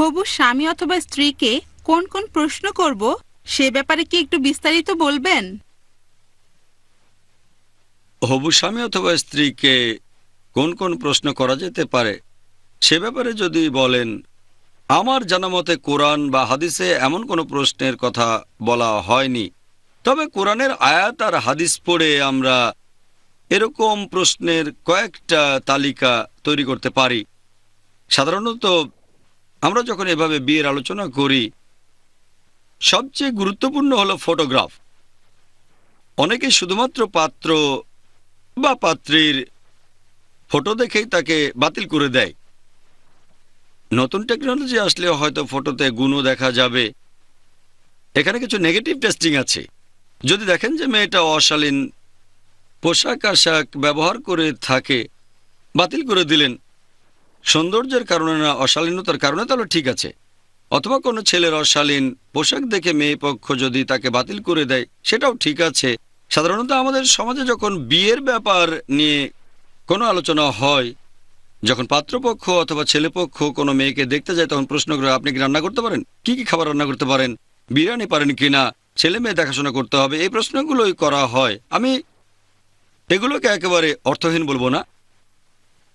হবু স্বামী অথবা স্ত্রীকে কোন কোন প্রশ্ন করব সে ব্যাপারে কি একটু বিস্তারিত বলবেন? হবু স্বামী অথবা স্ত্রীকে কোন কোন প্রশ্ন করা যেতে পারে সে ব্যাপারে যদি বলেন, আমার জানা মতে কোরআন বা হাদিসে এমন কোনো প্রশ্নের কথা বলা হয়নি। তবে কোরআনের আয়াত আর হাদিস পড়ে আমরা এরকম প্রশ্নের কয়েকটা তালিকা তৈরি করতে পারি। সাধারণত আমরা যখন এভাবে বিয়ের আলোচনা করি, সবচেয়ে গুরুত্বপূর্ণ হলো ফটোগ্রাফ। অনেকে শুধুমাত্র পাত্র বা পাত্রীর ফটো দেখেই তাকে বাতিল করে দেয়। নতুন টেকনোলজি আসলে হয়তো ফটোতে গুণও দেখা যাবে। এখানে কিছু নেগেটিভ টেস্টিং আছে। যদি দেখেন যে মেয়েটা অশালীন পোশাক আশাক ব্যবহার করে থাকে, বাতিল করে দিলেন। সৌন্দর্যের কারণে না, অশালীনতার কারণে, তাহলে ঠিক আছে। অথবা কোনো ছেলের অশালীন পোশাক দেখে মেয়ে পক্ষ যদি তাকে বাতিল করে দেয়, সেটাও ঠিক আছে। সাধারণত আমাদের সমাজে যখন বিয়ের ব্যাপার নিয়ে কোনো আলোচনা হয়, যখন পাত্রপক্ষ অথবা ছেলেপক্ষ কোনো মেয়েকে দেখতে যায়, তখন প্রশ্ন করে, আপনি কি রান্না করতে পারেন, কি কি খাবার রান্না করতে পারেন, বিরিয়ানি পারেন কিনা, ছেলে মেয়ে দেখাশোনা করতে হবে, এই প্রশ্নগুলোই করা হয়। আমি এগুলোকে একেবারে অর্থহীন বলবো না,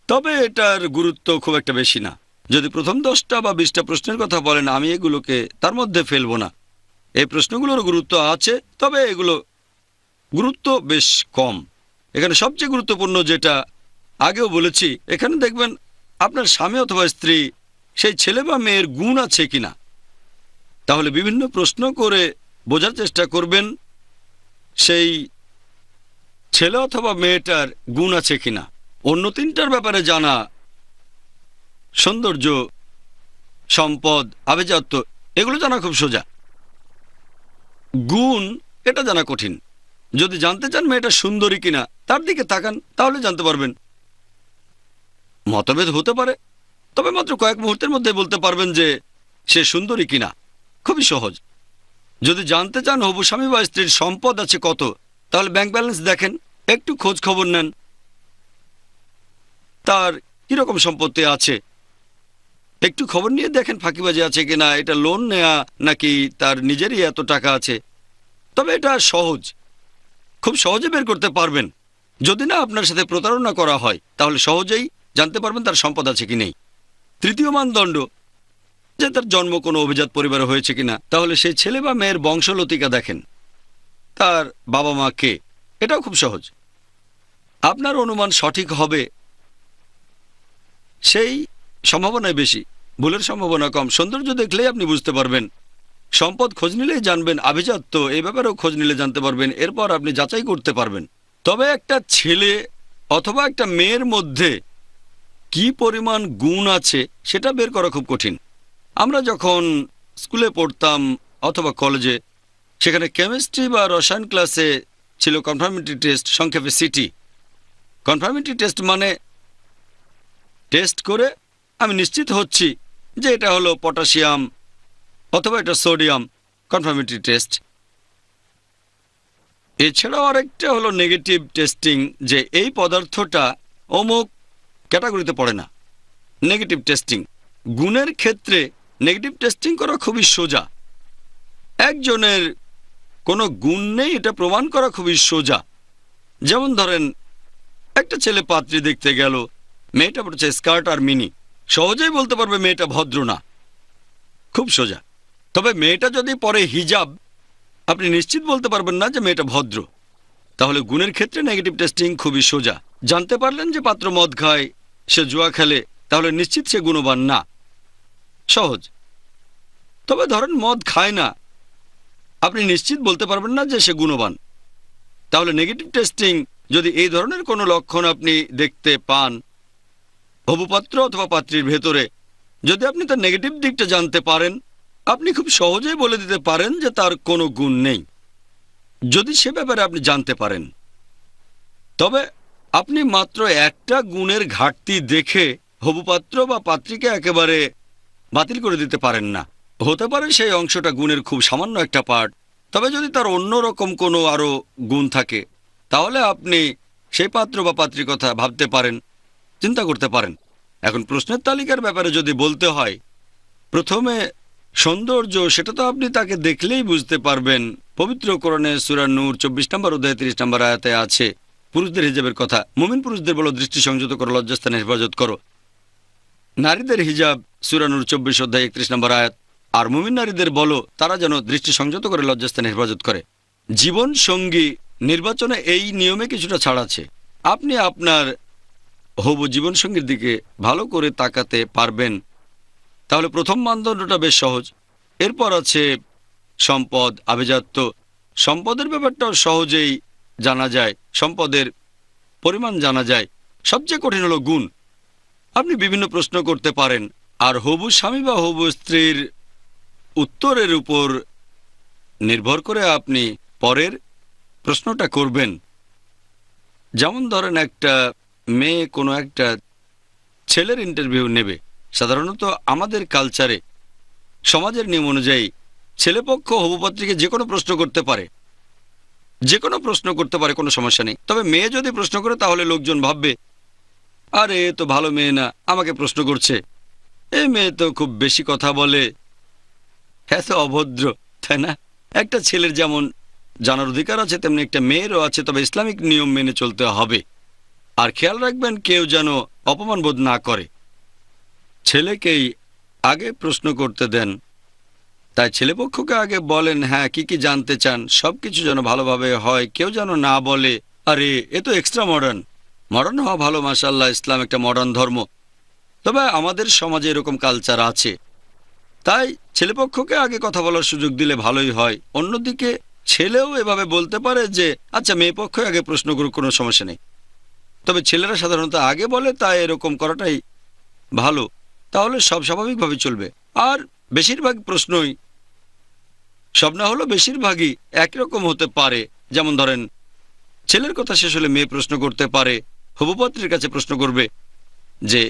তবে এটার গুরুত্ব খুব একটা বেশি না। যদি প্রথম 10টা বা 20টা প্রশ্নের কথা বলেন, আমি এগুলোকে তার মধ্যে ফেলবো না। এই প্রশ্নগুলোর গুরুত্ব আছে, তবে এগুলো গুরুত্ব বেশ কম। এখানে সবচেয়ে গুরুত্বপূর্ণ যেটা আগেও বলেছি, এখানে দেখবেন আপনার স্বামী অথবা স্ত্রী সেই ছেলে বা মেয়ের গুণ আছে কিনা। তাহলে বিভিন্ন প্রশ্ন করে বোঝার চেষ্টা করবেন সেই ছেলে অথবা মেয়েটার গুণ আছে কিনা। অন্য 3টার ব্যাপারে জানা, সৌন্দর্য, সম্পদ, আভিজাত্য, এগুলো জানা খুব সোজা। গুণ এটা জানা কঠিন। যদি জানতে চান মেয়েটা সুন্দরী কিনা, তার দিকে তাকান, তাহলে জানতে পারবেন। মতভেদ হতে পারে, তবে মাত্র কয়েক মুহূর্তের মধ্যে বলতে পারবেন যে সে সুন্দরী কিনা। খুবই সহজ। যদি জানতে চান হবু স্বামী বা স্ত্রীর সম্পদ আছে কত, তাহলে ব্যাংক ব্যালেন্স দেখেন, একটু খোঁজ খবর নেন, তার কিরকম সম্পত্তি আছে একটু খবর নিয়ে দেখেন ফাঁকিবাজি আছে কিনা, এটা লোন নেয়া নাকি তার নিজেরই এত টাকা আছে। তবে এটা সহজ, খুব সহজে বের করতে পারবেন। যদি না আপনার সাথে প্রতারণা করা হয়, তাহলে সহজেই জানতে পারবেন তার সম্পদ আছে কি নেই। তৃতীয় মানদণ্ড, যে তার জন্ম কোনো অভিজাত পরিবারে হয়েছে কিনা। তাহলে সেই ছেলে বা মেয়ের বংশলতিকা দেখেন, তার বাবা মা কে। এটাও খুব সহজ, আপনার অনুমান সঠিক হবে সেই সম্ভাবনায় বেশি, ভুলের সম্ভাবনা কম। সৌন্দর্য দেখলেই আপনি বুঝতে পারবেন, সম্পদ খোঁজ নিলেই জানবেন, আভিজাত্য এই ব্যাপারেও খোঁজ নিলে জানতে পারবেন। এরপর আপনি যাচাই করতে পারবেন। তবে একটা ছেলে অথবা একটা মেয়ের মধ্যে কি পরিমাণ গুণ আছে সেটা বের করা খুব কঠিন। আমরা যখন স্কুলে পড়তাম অথবা কলেজে, সেখানে কেমিস্ট্রি বা রসায়ন ক্লাসে ছিল কনফার্মেটরি টেস্ট, সংক্ষেপে সিটি। কনফার্মেটরি টেস্ট মানে টেস্ট করে আমি নিশ্চিত হচ্ছি যে এটা হলো পটাশিয়াম অথবা এটা সোডিয়াম, কনফার্মেটরি টেস্ট। এছাড়াও আরেকটা হলো নেগেটিভ টেস্টিং, যে এই পদার্থটা অমুক ক্যাটাগরিতে পড়ে না, নেগেটিভ টেস্টিং। গুণের ক্ষেত্রে নেগেটিভ টেস্টিং করা খুবই সোজা। একজনের কোনো গুণ নেই এটা প্রমাণ করা খুবই সোজা। যেমন ধরেন, একটা ছেলে পাত্রী দেখতে গেল, মেয়েটা পড়ছে স্কার্ট আর মিনি, সহজেই বলতে পারবে মেয়েটা ভদ্র না, খুব সোজা। তবে মেয়েটা যদি পরে হিজাব, আপনি নিশ্চিত বলতে পারবেন না যে মেয়েটা ভদ্র। তাহলে গুণের ক্ষেত্রে নেগেটিভ টেস্টিং খুবই সোজা। জানতে পারলেন যে পাত্র মদ খায়, সে জুয়া খেলে, তাহলে নিশ্চিত সে গুণবান না, সহজ। তবে ধরেন মদ খায় না, আপনি নিশ্চিত বলতে পারবেন না যে সে গুণবান। তাহলে নেগেটিভ টেস্টিং, যদি এই ধরনের কোনো লক্ষণ আপনি দেখতে পান হবু পাত্র অথবা পাত্রীর ভেতরে, যদি আপনি তার নেগেটিভ দিকটা জানতে পারেন, আপনি খুব সহজেই বলে দিতে পারেন যে তার কোনো গুণ নেই, যদি সে ব্যাপারে আপনি জানতে পারেন। তবে আপনি মাত্র একটা গুণের ঘাটতি দেখে হবু পাত্র বা পাত্রীকে একেবারে বাতিল করে দিতে পারেন না। হতে পারে সেই অংশটা গুণের খুব সামান্য একটা পার্ট, তবে যদি তার অন্য রকম কোনো আরও গুণ থাকে, তাহলে আপনি সেই পাত্র বা পাত্রীর কথা ভাবতে পারেন, চিন্তা করতে পারেন। এখন প্রশ্নের তালিকার ব্যাপারে যদি বলতে হয়, প্রথমে সৌন্দর্য, সেটা তো আপনি তাকে দেখলেই বুঝতে পারবেন। পবিত্র কোরআনে সূরা নূর 24 নম্বর অধ্যায় 30 নম্বর আয়াতে আছে পুরুষদের হিজাবের কথা। মুমিন পুরুষদের বলো, দৃষ্টি সংযত করো, লজ্জাস্থানে হেফাজত করো। নারীদের হিজাব সূরা নূর 24 অধ্যায় 31 নম্বর আয়াত। আর মুমিন নারীদের বলো তারা যেন দৃষ্টি সংযত করে লজ্জাস্থানে হেফাজত করে। জীবন সঙ্গী নির্বাচনে এই নিয়মে কিছুটা ছাড় আছে। আপনি আপনার হবু জীবনসঙ্গীর দিকে ভালো করে তাকাতে পারবেন, তাহলে প্রথম মানদণ্ডটা বেশ সহজ। এরপর আছে সম্পদ, আভিজাত্য। সম্পদের ব্যাপারটাও সহজেই জানা যায়, সম্পদের পরিমাণ জানা যায়। সবচেয়ে কঠিন হলো গুণ। আপনি বিভিন্ন প্রশ্ন করতে পারেন, আর হবু স্বামী বা হবু স্ত্রীর উত্তরের উপর নির্ভর করে আপনি পরের প্রশ্নটা করবেন। যেমন ধরেন, একটা মেয়ে কোনো একটা ছেলের ইন্টারভিউ নেবে। সাধারণত আমাদের কালচারে, সমাজের নিয়ম অনুযায়ী ছেলেপক্ষ হবুপাত্রীকে যে কোনো প্রশ্ন করতে পারে, যে কোনো প্রশ্ন করতে পারে, কোনো সমস্যা নেই। তবে মেয়ে যদি প্রশ্ন করে তাহলে লোকজন ভাববে, আরে এ তো ভালো মেয়ে না, আমাকে প্রশ্ন করছে, এই মেয়ে তো খুব বেশি কথা বলে, হ্যাঁ তো অভদ্র, তাই না? একটা ছেলের যেমন জানার অধিকার আছে, তেমনি একটা মেয়েরও আছে, তবে ইসলামিক নিয়ম মেনে চলতে হবে। আর খেয়াল রাখবেন কেউ যেন অপমান বোধ না করে। ছেলেকেই আগে প্রশ্ন করতে দেন। তাই ছেলেপক্ষকে আগে বলেন, হ্যাঁ কি কি জানতে চান, সবকিছু যেন ভালোভাবে হয়। কেউ যেন না বলে, আরে এ তো এক্সট্রা মডার্ন। মডার্ন হওয়া ভালো, মাশাআল্লাহ, ইসলাম একটা মডার্ন ধর্ম। তবে আমাদের সমাজে এরকম কালচার আছে, তাই ছেলেপক্ষকে আগে কথা বলার সুযোগ দিলে ভালোই হয়। অন্যদিকে ছেলেও এভাবে বলতে পারে যে, আচ্ছা মেয়ে পক্ষ আগে প্রশ্ন করুক, কোনো সমস্যা নেই। তবে ছেলেরা সাধারণত আগে বলে, তাই এরকম করাটাই ভালো। তাহলে সব স্বাভাবিকভাবে চলবে। আর বেশিরভাগ প্রশ্নই, সব না হলেও বেশিরভাগই একরকম হতে পারে। যেমন ধরেন, ছেলের কথা শেষ হলে মেয়ে প্রশ্ন করতে পারে, হবুপাত্রীর কাছে প্রশ্ন করবে যে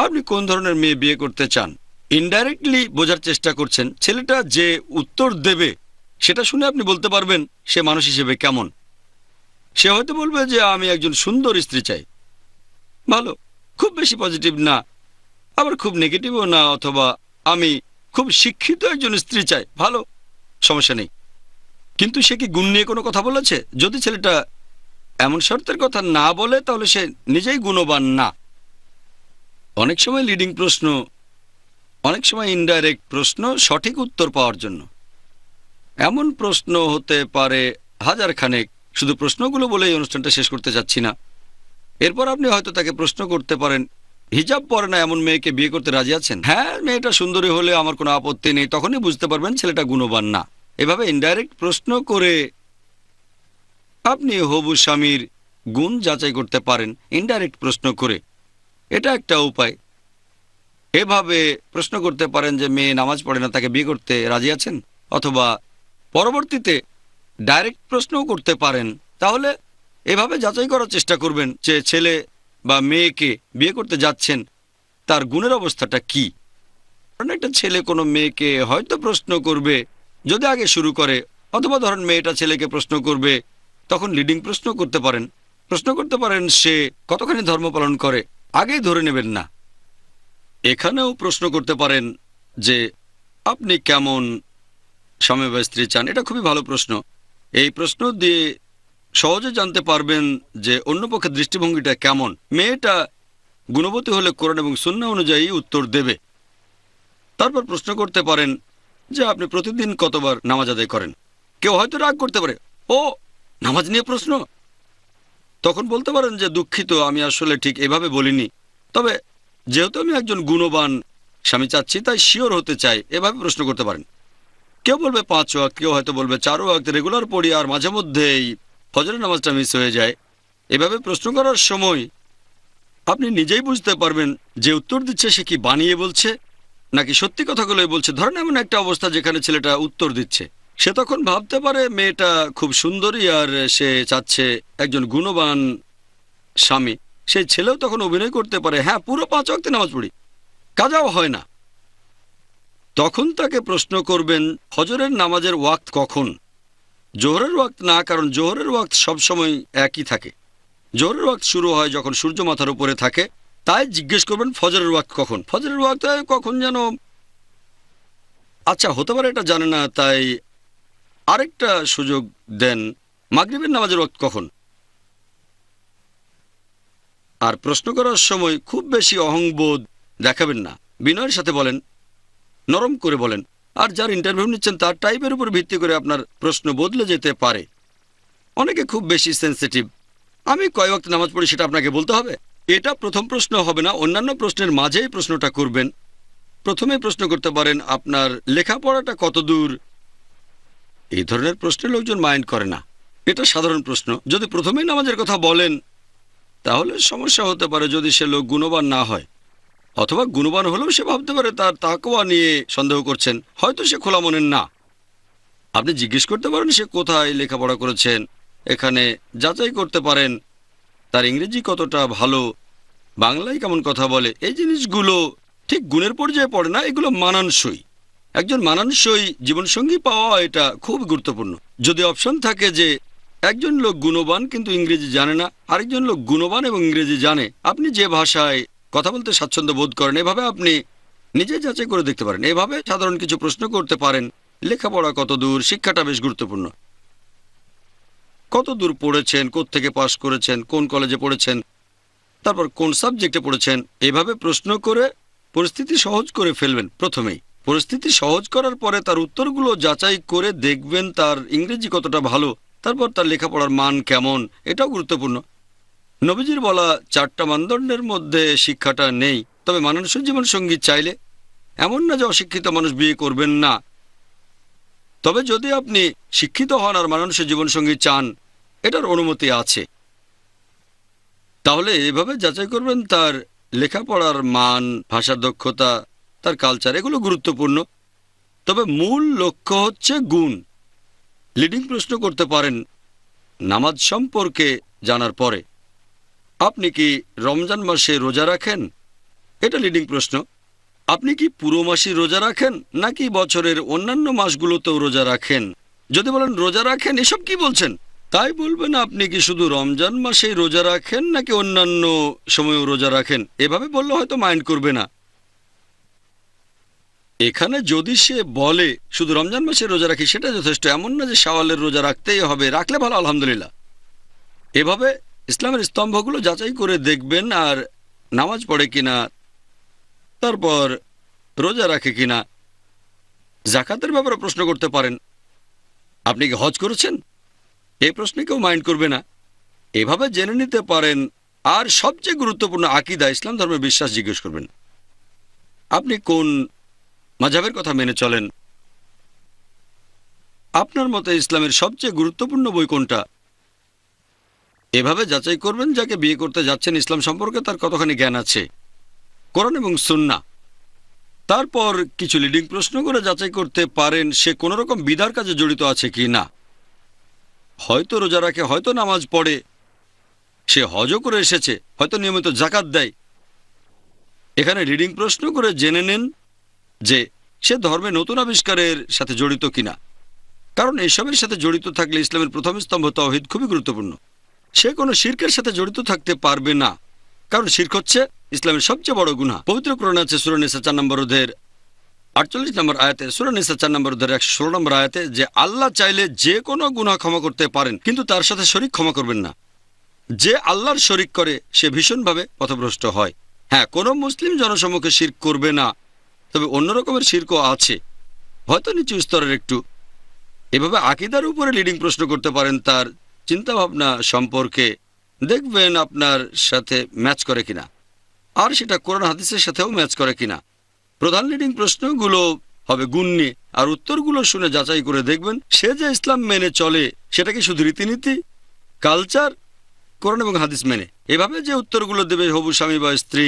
আপনি কোন ধরনের মেয়ে বিয়ে করতে চান। ইনডাইরেক্টলি বোঝার চেষ্টা করছেন। ছেলেটা যে উত্তর দেবে সেটা শুনে আপনি বলতে পারবেন সে মানুষ হিসেবে কেমন। সে হয়তো বলবে যে আমি একজন সুন্দর স্ত্রী চাই, ভালো, খুব বেশি পজিটিভ না, আবার খুব নেগেটিভও না। অথবা আমি খুব শিক্ষিত একজন স্ত্রী চাই, ভালো, সমস্যা নেই। কিন্তু সে কি গুণ নিয়ে কোনো কথা বলেছে? যদি ছেলেটা এমন শর্তের কথা না বলে তাহলে সে নিজেই গুণবান না। অনেক সময় লিডিং প্রশ্ন, অনেক সময় ইনডাইরেক্ট প্রশ্ন সঠিক উত্তর পাওয়ার জন্য। এমন প্রশ্ন হতে পারে হাজার খানেক। শুধু প্রশ্নগুলো বলে এই অনুষ্ঠানটা শেষ করতে চাচ্ছি না। এরপর আপনি হয়তো তাকে প্রশ্ন করতে পারেন, হিজাব পরে না এমন মেয়েকে বিয়ে করতে রাজি আছেন? হ্যাঁ, মেয়েটা সুন্দরী হলে আমার কোনো আপত্তি নেই। তখনই বুঝতে পারবেন ছেলেটা গুণবান না। এভাবে ইনডাইরেক্ট প্রশ্ন করে আপনি হবু স্বামীর গুণ যাচাই করতে পারেন, ইনডাইরেক্ট প্রশ্ন করে। এটা একটা উপায়। এভাবে প্রশ্ন করতে পারেন যে মেয়ে নামাজ পড়ে না, তাকে বিয়ে করতে রাজি আছেন? অথবা পরবর্তীতে ডাইরেক্ট প্রশ্নও করতে পারেন। তাহলে এভাবে যাচাই করার চেষ্টা করবেন যে ছেলে বা মেয়েকে বিয়ে করতে যাচ্ছেন তার গুণের অবস্থাটা কি। কারণ একটা ছেলে কোনো মেয়েকে হয়তো প্রশ্ন করবে যদি আগে শুরু করে, অথবা ধরেন মেয়েটা ছেলেকে প্রশ্ন করবে, তখন লিডিং প্রশ্ন করতে পারেন। প্রশ্ন করতে পারেন সে কতখানি ধর্ম পালন করে, আগেই ধরে নেবেন না। এখানেও প্রশ্ন করতে পারেন যে আপনি কেমন স্বামী বা স্ত্রী চান। এটা খুবই ভালো প্রশ্ন। এই প্রশ্ন দিয়ে সহজে জানতে পারবেন যে অন্য পক্ষের দৃষ্টিভঙ্গিটা কেমন। মেয়েটা গুণবতী হলে কোরআন এবং সুন্নাহ অনুযায়ী উত্তর দেবে। তারপর প্রশ্ন করতে পারেন যে আপনি প্রতিদিন কতবার নামাজ আদায় করেন। কেউ হয়তো রাগ করতে পারে, ও নামাজ নিয়ে প্রশ্ন। তখন বলতে পারেন যে দুঃখিত, আমি আসলে ঠিক এভাবে বলিনি, তবে যেহেতু আমি একজন গুণবান স্বামী চাচ্ছি তাই শিওর হতে চাই। এভাবে প্রশ্ন করতে পারেন। কেউ বলবে 5 ওয়াক্ত, কেউ হয়তো বলবে 4 ওয়াক্ত রেগুলার পড়ি, আর মাঝে মধ্যেই ফজরের নামাজটা মিস হয়ে যায়। এভাবে প্রশ্ন করার সময় আপনি নিজেই বুঝতে পারবেন যে উত্তর দিচ্ছে সে কি বানিয়ে বলছে নাকি সত্যি কথাগুলোই বলছে। ধরেন এমন একটা অবস্থা যেখানে ছেলেটা উত্তর দিচ্ছে, সে তখন ভাবতে পারে মেয়েটা খুব সুন্দরী আর সে চাচ্ছে একজন গুণবান স্বামী। সেই ছেলেও তখন অভিনয় করতে পারে, হ্যাঁ পুরো 5 ওয়াক্তে নামাজ পড়ি, কাজাও হয় না। তখন তাকে প্রশ্ন করবেন ফজরের নামাজের ওয়াক্ত কখন। জোহরের ওয়াক্ত না, কারণ জোহরের ওয়াক্ত সবসময় একই থাকে। জোহরের ওয়াক্ত শুরু হয় যখন সূর্য মাথার উপরে থাকে। তাই জিজ্ঞেস করবেন ফজরের ওয়াক্ত কখন। ফজরের ওয়াক্ত কখন যেন আচ্ছা, হতে পারে এটা জানে না, তাই আরেকটা সুযোগ দেন। মাগরিবের নামাজের ওয়াক্ত কখন? আর প্রশ্ন করার সময় খুব বেশি অহংবোধ দেখাবেন না, বিনয়ের সাথে বলেন, নরম করে বলেন। আর যার ইন্টারভিউ নিচ্ছেন তার টাইপের উপর ভিত্তি করে আপনার প্রশ্ন বদলে যেতে পারে। অনেকে খুব বেশি সেন্সিটিভ। আমি কয় ওয়াক্ত নামাজ পড়ি সেটা আপনাকে বলতে হবে? এটা প্রথম প্রশ্ন হবে না, অন্যান্য প্রশ্নের মাঝেই প্রশ্নটা করবেন। প্রথমে প্রশ্ন করতে পারেন আপনার লেখাপড়াটা কত দূর। এই ধরনের প্রশ্নে লোকজন মাইন্ড করে না, এটা সাধারণ প্রশ্ন। যদি প্রথমেই নামাজের কথা বলেন তাহলে সমস্যা হতে পারে, যদি সে লোক গুণবান না হয়, অথবা গুণবান হলেও সে ভাবতে পারে তার তাকওয়া নিয়ে সন্দেহ করছেন, হয়তো সে খোলা মনের না। আপনি জিজ্ঞেস করতে পারেন সে কোথায় লেখাপড়া করেছেন, এখানে যাচাই করতে পারেন তার ইংরেজি কতটা ভালো, বাংলায় কেমন কথা বলে। এই জিনিসগুলো ঠিক গুণের পর্যায়ে পড়ে না, এগুলো মানানসই। একজন মানানসই জীবনসঙ্গী পাওয়া এটা খুব গুরুত্বপূর্ণ। যদি অপশন থাকে যে একজন লোক গুণবান কিন্তু ইংরেজি জানে না, আরেকজন লোক গুণবান এবং ইংরেজি জানে, আপনি যে ভাষায় কথা বলতে স্বাচ্ছন্দ্য বোধ করেন এভাবে আপনি নিজে যাচাই করে দেখতে পারেন। এভাবে সাধারণ কিছু প্রশ্ন করতে পারেন। লেখাপড়া কত দূর, শিক্ষাটা বেশ গুরুত্বপূর্ণ। কত দূর পড়েছেন, কোত্থেকে পাশ করেছেন, কোন কলেজে পড়েছেন, তারপর কোন সাবজেক্টে পড়েছেন। এভাবে প্রশ্ন করে পরিস্থিতি সহজ করে ফেলবেন। প্রথমেই পরিস্থিতি সহজ করার পরে তার উত্তরগুলো যাচাই করে দেখবেন তার ইংরেজি কতটা ভালো, তারপর তার লেখাপড়ার মান কেমন, এটাও গুরুত্বপূর্ণ। নবীজির বলা 4টা মানদণ্ডের মধ্যে শিক্ষাটা নেই, তবে মানানসই জীবনসঙ্গী চাইলে এমন না যে অশিক্ষিত মানুষ বিয়ে করবেন না। তবে যদি আপনি শিক্ষিত হন আর মানানসই জীবনসঙ্গী চান, এটার অনুমতি আছে। তাহলে এভাবে যাচাই করবেন তার লেখাপড়ার মান, ভাষার দক্ষতা, তার কালচার, এগুলো গুরুত্বপূর্ণ। তবে মূল লক্ষ্য হচ্ছে গুণ। লিডিং প্রশ্ন করতে পারেন নামাজ সম্পর্কে জানার পরে, আপনি কি রমজান মাসে রোজা রাখেন? এটা লিডিং প্রশ্ন। আপনি কি পুরো মাসই রোজা রাখেন নাকি বছরের অন্যান্য মাসগুলোতেও রোজা রাখেন? যদি বলেন রোজা রাখেন, এসব কি বলছেন? তাই বলবেন আপনি কি শুধু রমজান মাসেই রোজা রাখেন নাকি অন্যান্য সময়েও রোজা রাখেন। এভাবে বললে হয়তো মাইন্ড করবে না। এখানে যদি সে বলে শুধু রমজান মাসে রোজা রাখি, সেটা যথেষ্ট। এমন না যে শাওয়ালের রোজা রাখতেই হবে, রাখলে ভালো, আলহামদুলিল্লাহ। এভাবে ইসলামের স্তম্ভগুলো যাচাই করে দেখবেন, আর নামাজ পড়ে কিনা, তারপর রোজা রাখে কিনা। জাকাতের ব্যাপারে প্রশ্ন করতে পারেন, আপনি কি হজ করেছেন? এই প্রশ্নে কেউ মাইন্ড করবে না। এভাবে জেনে নিতে পারেন। আর সবচেয়ে গুরুত্বপূর্ণ আকীদা, ইসলাম ধর্মের বিশ্বাস জিজ্ঞেস করবেন। আপনি কোন মাযহাবের কথা মেনে চলেন? আপনার মতে ইসলামের সবচেয়ে গুরুত্বপূর্ণ বই কোনটা? এভাবে যাচাই করবেন যাকে বিয়ে করতে যাচ্ছেন ইসলাম সম্পর্কে তার কতখানি জ্ঞান আছে, কোরআন এবং সুন্নাহ। তারপর কিছু লিডিং প্রশ্ন করে যাচাই করতে পারেন সে কোনো রকম বিদার কাজে জড়িত আছে কি না। হয়তো রোজা রাখে, হয়তো নামাজ পড়ে, সে হজও করে এসেছে, হয়তো নিয়মিত যাকাত দেয়। এখানে রিডিং প্রশ্ন করে জেনে নেন যে সে ধর্মে নতুন আবিষ্কারের সাথে জড়িত কিনা। কারণ এসবের সাথে জড়িত থাকলে ইসলামের প্রথম স্তম্ভ তাওহীদ খুবই গুরুত্বপূর্ণ। সে কোনো শিরকের সাথে জড়িত থাকতে পারবে না, কারণ শিরক হচ্ছে ইসলামের সবচেয়ে বড় গুনাহ। পবিত্র কোরআনে আছে সূরা নিসা 4 নম্বর অধ্যায়ের 48 নম্বর আয়াতে, সূরা নিসা 4 নম্বর অধ্যায়ের 116 নম্বর আয়াতে, যে আল্লাহ চাইলে যে কোনো গুনাহ ক্ষমা করতে পারেন, কিন্তু তার সাথে শরীক ক্ষমা করবেন না। যে আল্লাহর শরীক করে সে ভীষণভাবে পথভ্রষ্ট হয়। হ্যাঁ, কোনো মুসলিম জনসমক্ষে শিরক করবে না, তবে অন্য রকমের শিরকও আছে, হয়তো নিচু স্তরের একটু। এভাবে আকীদার উপরে লিডিং প্রশ্ন করতে পারেন তার চিন্তাভাবনা সম্পর্কে, দেখবেন আপনার সাথে ম্যাচ করে কিনা, আর সেটা কোরআন হাদিসের সাথেও ম্যাচ করে কিনা। প্রধান লিডিং প্রশ্নগুলো হবে গুণ নিয়ে, আর উত্তরগুলো শুনে যাচাই করে দেখবেন সে যে ইসলাম মেনে চলে সেটা কি শুধু রীতিনীতি, কালচার, কোরআন এবং হাদিস মেনে। এভাবে যে উত্তরগুলো দেবে হবু স্বামী বা স্ত্রী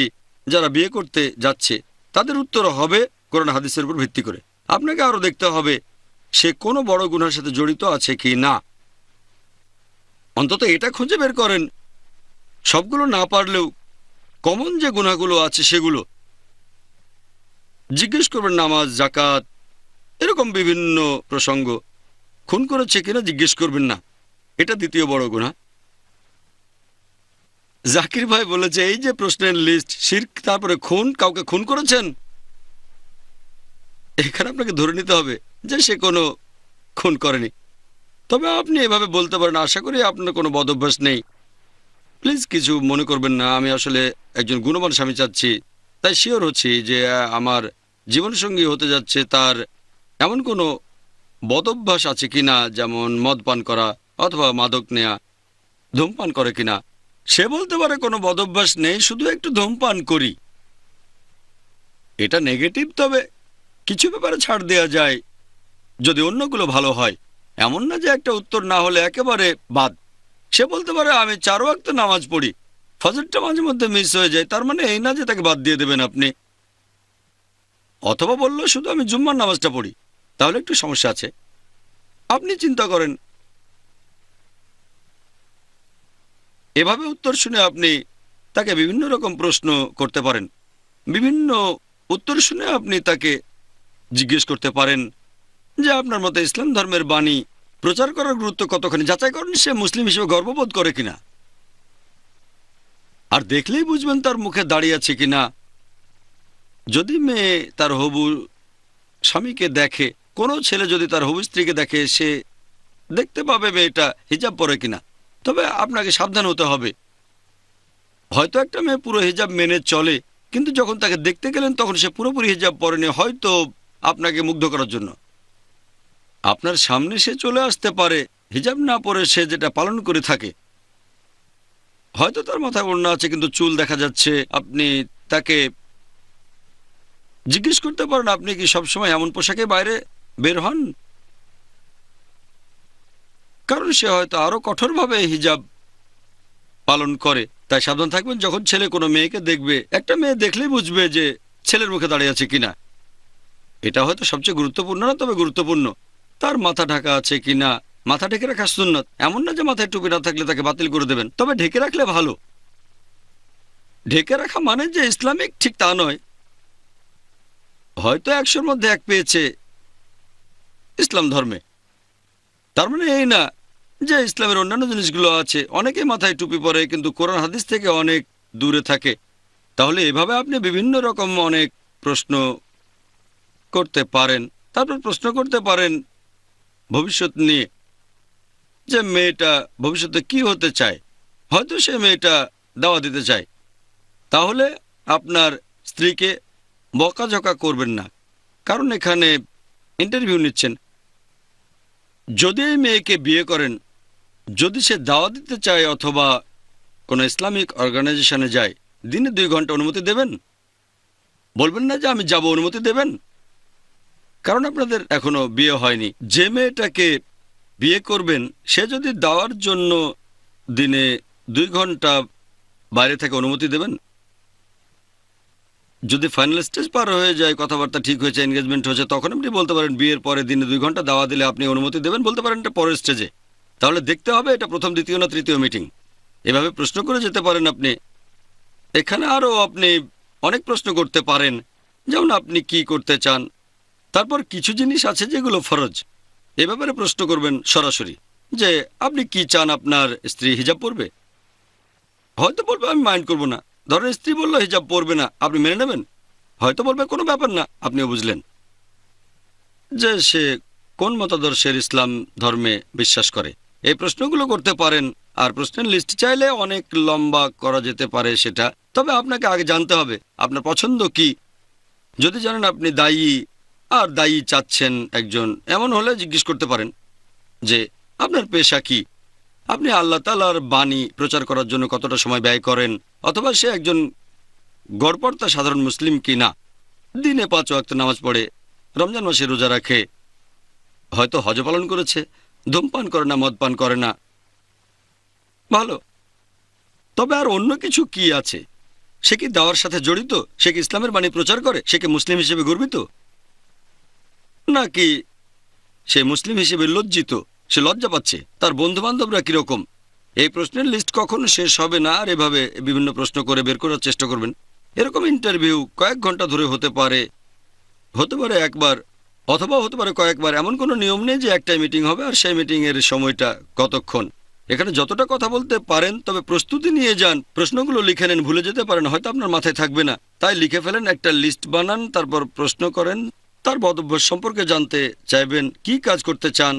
যারা বিয়ে করতে যাচ্ছে, তাদের উত্তর হবে কোরআন হাদিসের উপর ভিত্তি করে। আপনাকে আরও দেখতে হবে সে কোনো বড় গুনার সাথে জড়িত আছে কি না। অন্তত এটা খুঁজে বের করেন। সবগুলো না পারলেও কমন যে গুনাহগুলো আছে সেগুলো জিজ্ঞেস করবেন। নামাজ, যাকাত, এরকম বিভিন্ন প্রসঙ্গ। খুন করেছে কিনা জিজ্ঞেস করবেন না, এটা দ্বিতীয় বড় গুনাহ। জাকির ভাই বলেছে এই যে প্রশ্নের লিস্ট, শিরক, তারপরে খুন, কাউকে খুন করেছেন? এখানে আপনাকে ধরে নিতে হবে যে সে কোনো খুন করেনি। তবে আপনি এভাবে বলতে পারেন, আশা করি আপনার কোনো বদভ্যাস নেই। প্লিজ কিছু মনে করবেন না, আমি আসলে একজন গুণবান স্বামী চাচ্ছি, তাই শিওর হচ্ছি যে আমার জীবনসঙ্গী হতে যাচ্ছে তার এমন কোনো বদভ্যাস আছে কিনা, যেমন মদ পান করা অথবা মাদক নেয়া, ধূমপান করে কিনা। সে বলতে পারে কোনো বদভ্যাস নেই, শুধু একটু ধূমপান করি। এটা নেগেটিভ, তবে কিছু ব্যাপারে ছাড় দেওয়া যায় যদি অন্যগুলো ভালো হয়। এমন না যে একটা উত্তর না হলে একেবারে বাদ। সে বলতে পারে আমি 4 ওয়াক্ত নামাজ পড়ি, ফজরটা মাঝে মধ্যে মিস হয়ে যায়, তার মানে এই না যে তাকে বাদ দিয়ে দেবেন আপনি। অথবা বলল শুধু আমি জুম্মার নামাজটা পড়ি, তাহলে একটু সমস্যা আছে। আপনি চিন্তা করেন। এভাবে উত্তর শুনে আপনি তাকে বিভিন্ন রকম প্রশ্ন করতে পারেন। বিভিন্ন উত্তর শুনে আপনি তাকে জিজ্ঞেস করতে পারেন যে আপনার মতে ইসলাম ধর্মের বাণী প্রচার করার গুরুত্ব কতখানি, যাচাই করেন সে মুসলিম হিসেবে গর্ববোধ করে কিনা। আর দেখলেই বুঝবেন তার মুখে দাঁড়িয়ে আছে কিনা। যদি মেয়ে তার হবু স্বামীকে দেখে, কোনো ছেলে যদি তার হবু স্ত্রীকে দেখে, সে দেখতে পাবে মেয়েটা হিজাব পরে কিনা। তবে আপনাকে সাবধান হতে হবে। হয়তো একটা মেয়ে পুরো হিজাব মেনে চলে, কিন্তু যখন তাকে দেখতে গেলেন তখন সে পুরোপুরি হিজাব পরেনি, হয়তো আপনাকে মুগ্ধ করার জন্য। আপনার সামনে সে চলে আসতে পারে হিজাব না পরে, সে যেটা পালন করে থাকে। হয়তো তার মাথায় ওড়না আছে কিন্তু চুল দেখা যাচ্ছে। আপনি তাকে জিজ্ঞেস করতে পারেন আপনি কি সবসময় এমন পোশাকে বাইরে বের হন, কারণ সে হয়তো আরো কঠোরভাবে হিজাব পালন করে। তাই সাবধান থাকবেন যখন ছেলে কোনো মেয়েকে দেখবে। একটা মেয়ে দেখলেই বুঝবে যে ছেলের মুখে দাঁড়িয়ে আছে কিনা। এটা হয়তো সবচেয়ে গুরুত্বপূর্ণ না, তবে গুরুত্বপূর্ণ। তার মাথা ঢাকা আছে কিনা। মাথা ঢেকে রাখা সুন্নত, এমন না যে মাথায় টুপি না থাকলে তাকে বাতিল করে দেবেন, তবে ঢেকে রাখলে ভালো। ঢেকে রাখা মানে যে ইসলামিক, ঠিক তা নয়। হয়তো 100-র মধ্যে 1 পেয়েছে ইসলাম ধর্মে, তার মানে এই না যে ইসলামের অন্যান্য জিনিসগুলো আছে। অনেকেই মাথায় টুপি পরে কিন্তু কোরআন হাদিস থেকে অনেক দূরে থাকে। তাহলে এভাবে আপনি বিভিন্ন রকম অনেক প্রশ্ন করতে পারেন। তারপর প্রশ্ন করতে পারেন ভবিষ্যৎ নিয়ে, যে মেয়েটা ভবিষ্যতে কি হতে চায়। হয়তো সে মেয়েটা দাওয়া দিতে চায়। তাহলে আপনার স্ত্রীকে বকাঝকা করবেন না, কারণ এখানে ইন্টারভিউ নিচ্ছেন। যদি এই মেয়েকে বিয়ে করেন, যদি সে দাওয়া দিতে চায় অথবা কোনো ইসলামিক অর্গানাইজেশনে যায়, দিনে 2 ঘন্টা অনুমতি দেবেন? বলবেন না যে আমি যাব, অনুমতি দেবেন? কারণ আপনাদের এখনো বিয়ে হয়নি। যে মেয়েটাকে বিয়ে করবেন সে যদি দাওয়ার জন্য দিনে 2 ঘন্টা বাইরে থেকে অনুমতি দেবেন? যদি ফাইনাল স্টেজ পার হয়ে যায়, কথাবার্তা ঠিক হয়েছে, এনগেজমেন্ট হয়েছে, তখন আপনি বলতে পারেন বিয়ের পরে দিনে 2 ঘন্টা দাওয়া দিলে আপনি অনুমতি দেবেন। বলতে পারেন এটা পরের স্টেজে। তাহলে দেখতে হবে এটা প্রথম, দ্বিতীয় না তৃতীয় মিটিং। এভাবে প্রশ্ন করে যেতে পারেন আপনি। এখানে আরও আপনি অনেক প্রশ্ন করতে পারেন, যেমন আপনি কি করতে চান। তারপর কিছু জিনিস আছে যেগুলো ফরজ, এ ব্যাপারে প্রশ্ন করবেন সরাসরি, যে আপনি কি চান আপনার স্ত্রী হিজাব পরবে? হয়তো বলবে আমি মাইন্ড করব না। ধরেন স্ত্রী বললো হিজাব পরবে না, আপনি মেনে নেবেন? হয়তো বলবে কোনো ব্যাপার না, আপনিও বুঝলেন যে সে কোন মতাদর্শের ইসলাম ধর্মে বিশ্বাস করে। এই প্রশ্নগুলো করতে পারেন। আর প্রশ্নের লিস্ট চাইলে অনেক লম্বা করা যেতে পারে সেটা, তবে আপনাকে আগে জানতে হবে আপনার পছন্দ কি। যদি জানেন আপনি দায়ী আর দায়ী চাচ্ছেন একজন, এমন হলে জিজ্ঞেস করতে পারেন যে আপনার পেশা কি, আপনি আল্লাহ তাআলার বাণী প্রচার করার জন্য কতটা সময় ব্যয় করেন, অথবা সে একজন গড়পড়তা সাধারণ মুসলিম কি না, দিনে 5 ওয়াক্ত নামাজ পড়ে, রমজান মাসে রোজা রাখে, হয়তো হজ পালন করেছে, ধূমপান করে না, মদ পান করে না। ভালো। তবে আর অন্য কিছু কি আছে? সে কি দাওয়ার সাথে জড়িত? সে কি ইসলামের বাণী প্রচার করে? সে কি মুসলিম হিসেবে গর্বিত, নাকি সে মুসলিম হিসেবে লজ্জিত, সে লজ্জা পাচ্ছে? তার বন্ধু বান্ধবরা কিরকম? এই প্রশ্নের লিস্ট কখনো শেষ হবে না। আর এভাবে বিভিন্ন প্রশ্ন করে বের করার চেষ্টা করবেন। এরকম ইন্টারভিউ কয়েক ঘন্টা ধরে হতে পারে, হতে পারে একবার, অথবা হতে পারে কয়েকবার। এমন কোনো নিয়ম নেই যে একটাই মিটিং হবে আর সেই মিটিংয়ের সময়টা কতক্ষণ। এখানে যতটা কথা বলতে পারেন, তবে প্রস্তুতি নিয়ে যান। প্রশ্নগুলো লিখে নেন, ভুলে যেতে পারেন, হয়তো আপনার মাথায় থাকবে না। তাই লিখে ফেলেন, একটা লিস্ট বানান, তারপর প্রশ্ন করেন, তার বদভ্যাস সম্পর্কে জানতে চাইবেন, কি কাজ করতে চান,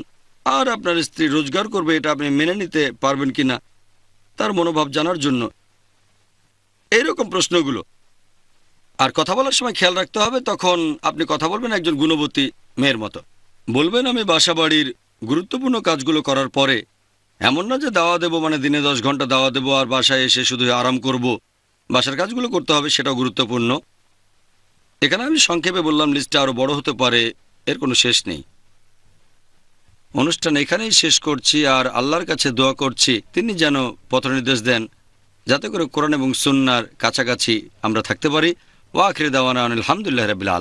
আর আপনার স্ত্রী রোজগার করবে এটা আপনি মেনে নিতে পারবেন কিনা, তার মনোভাব জানার জন্য। এইরকম প্রশ্নগুলো। আর কথা বলার সময় খেয়াল রাখতে হবে, তখন আপনি কথা বলবেন একজন গুণবতী মেয়ের মতো। বলবেন আমি বাসাবাড়ির গুরুত্বপূর্ণ কাজগুলো করার পরে, এমন না যে দাওয়া দেবো মানে দিনে 10 ঘন্টা দাওয়া দেবো আর বাসায় এসে শুধু আরাম করব। বাসার কাজগুলো করতে হবে, সেটাও গুরুত্বপূর্ণ। এখানে আমি সংক্ষেপে বললাম, লিস্টটা আরও বড় হতে পারে, এর কোনো শেষ নেই। অনুষ্ঠান এখানেই শেষ করছি, আর আল্লাহর কাছে দোয়া করছি তিনি যেন পথনির্দেশ দেন, যাতে করে কোরআন এবং সুন্নাহর কাছাকাছি আমরা থাকতে পারি। ওয়া আখির দাওয়ানা আলহামদুলিল্লাহি রাব্বিল আলামিন।